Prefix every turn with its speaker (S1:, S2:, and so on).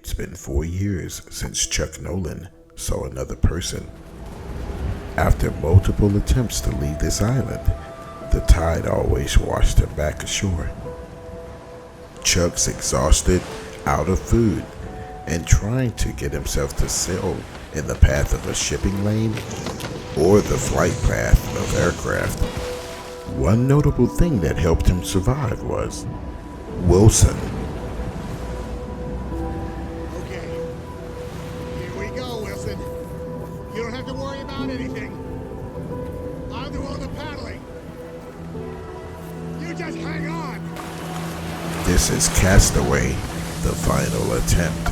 S1: It's been 4 years since Chuck Nowland saw another person. After multiple attempts to leave this island, the tide always washed him back ashore. Chuck's exhausted, out of food, and trying to get himself to sail in the path of a shipping lane or the flight path of aircraft. One notable thing that helped him survive was Wilson.
S2: Okay, here we go, Wilson. You don't have to worry about anything. I'll do all the paddling. You just hang on.
S1: This is Castaway, the final attempt.